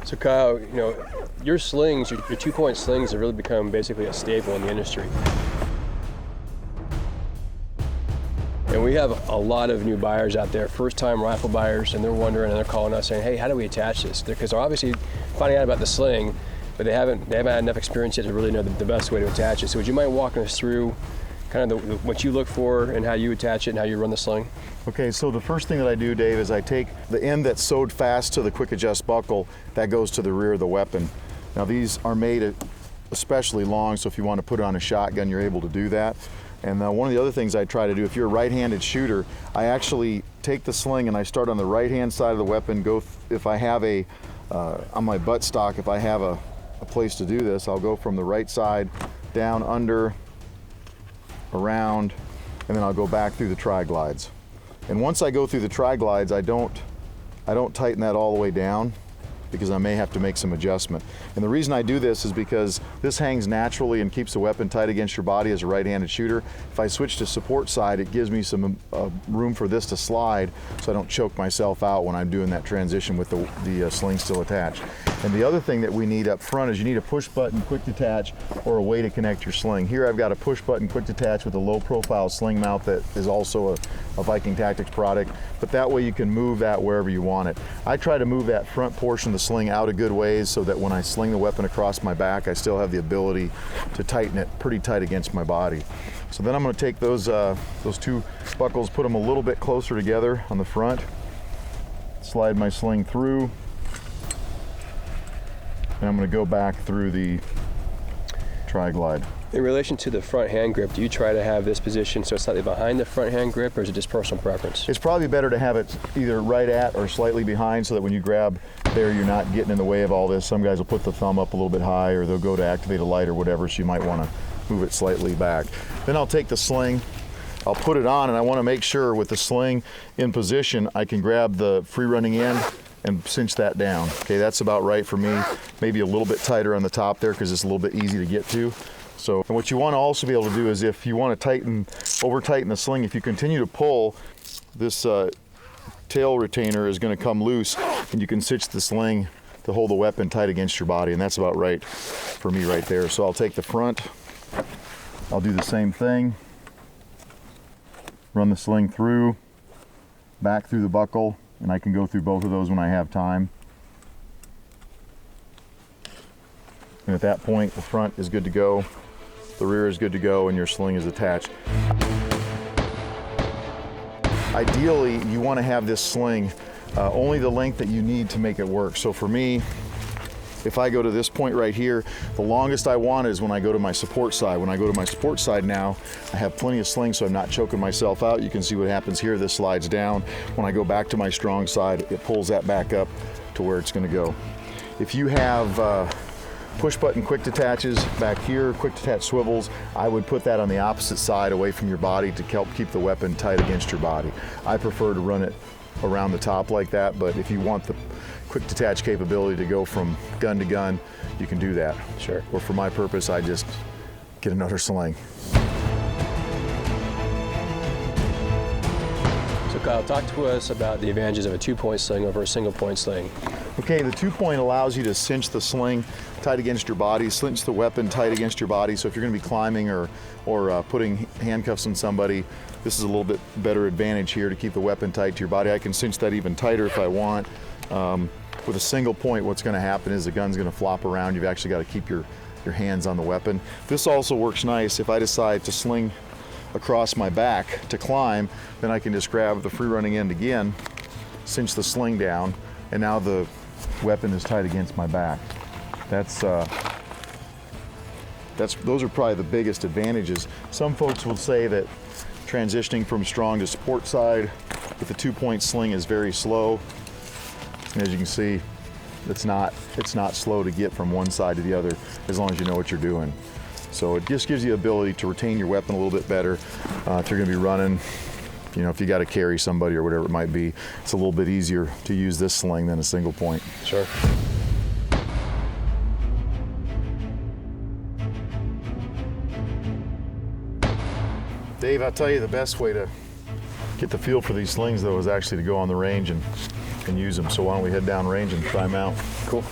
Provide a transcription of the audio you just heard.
So Kyle, your slings, your 2-point slings have really become basically a staple in the industry. And we have a lot of new buyers out there, first-time rifle buyers, and they're wondering, and they're calling us saying, hey, how do we attach this? Because they're obviously finding out about the sling, but they haven't had enough experience yet to really know the best way to attach it. So would you mind walking us through kind of what you look for and how you attach it and how you run the sling? Okay, so the first thing that I do, Dave, is I take the end that's sewed fast to the quick adjust buckle, that goes to the rear of the weapon. Now these are made especially long, so if you want to put it on a shotgun, you're able to do that. And one of the other things I try to do, if you're a right-handed shooter, I actually take the sling and I start on the right-hand side of the weapon, if I have on my buttstock, if I have a place to do this, I'll go from the right side, down, under, around, and then I'll go back through the tri-glides. And once I go through the tri-glides, I don't tighten that all the way down, because I may have to make some adjustment. And the reason I do this is because this hangs naturally and keeps the weapon tight against your body as a right-handed shooter. If I switch to support side, it gives me some room for this to slide so I don't choke myself out when I'm doing that transition with the sling still attached. And the other thing that we need up front is you need a push button quick detach or a way to connect your sling. Here I've got a push button quick detach with a low profile sling mount that is also a Viking Tactics product, but that way you can move that wherever you want it. I try to move that front portion of the sling out a good ways so that when I sling the weapon across my back, I still have the ability to tighten it pretty tight against my body. So then I'm going to take those two buckles, put them a little bit closer together on the front, slide my sling through, and I'm going to go back through the tri-glide. In relation to the front hand grip, do you try to have this position so it's slightly behind the front hand grip, or is it just personal preference? It's probably better to have it either right at or slightly behind so that when you grab there, you're not getting in the way of all this. Some guys will put the thumb up a little bit high, or they'll go to activate a light or whatever, so you might want to move it slightly back. Then I'll take the sling, I'll put it on, and I want to make sure with the sling in position, I can grab the free running end and cinch that down. Okay, that's about right for me. Maybe a little bit tighter on the top there because it's a little bit easy to get to. So, and what you want to also be able to do is if you want to over tighten the sling, if you continue to pull, this tail retainer is going to come loose, and you can cinch the sling to hold the weapon tight against your body, and that's about right for me right there. So I'll take the front, I'll do the same thing, run the sling through, back through the buckle, and I can go through both of those when I have time. And at that point, the front is good to go, the rear is good to go, and your sling is attached. Ideally, you want to have this sling only the length that you need to make it work. So for me, if I go to this point right here, the longest I want is when I go to my support side. When I go to my support side now, I have plenty of sling so I'm not choking myself out. You can see what happens here. This slides down. When I go back to my strong side, it pulls that back up to where it's going to go. If you have push button quick detaches back here, quick detach swivels, I would put that on the opposite side away from your body to help keep the weapon tight against your body. I prefer to run it around the top like that, but if you want the quick detach capability to go from gun to gun, you can do that. Sure. Or for my purpose, I just get another sling. So Kyle, talk to us about the advantages of a 2-point sling over a single-point sling. Okay, the 2-point allows you to cinch the sling tight against your body, cinch the weapon tight against your body. So if you're going to be climbing or putting handcuffs on somebody, this is a little bit better advantage here to keep the weapon tight to your body. I can cinch that even tighter if I want. With a single point, what's going to happen is the gun's going to flop around. You've actually got to keep your hands on the weapon. This also works nice if I decide to sling across my back to climb, then I can just grab the free running end again, cinch the sling down, and now the weapon is tight against my back. Those are probably the biggest advantages. Some folks will say that transitioning from strong to support side with the 2-point sling is very slow. And as you can see, it's not slow to get from one side to the other as long as you know what you're doing. So it just gives you the ability to retain your weapon a little bit better. If you're going to be running, if you got to carry somebody or whatever it might be, it's a little bit easier to use this sling than a single point. Sure. Dave, I'll tell you the best way to get the feel for these slings though is actually to go on the range and use them. So why don't we head down range and try them out? Cool.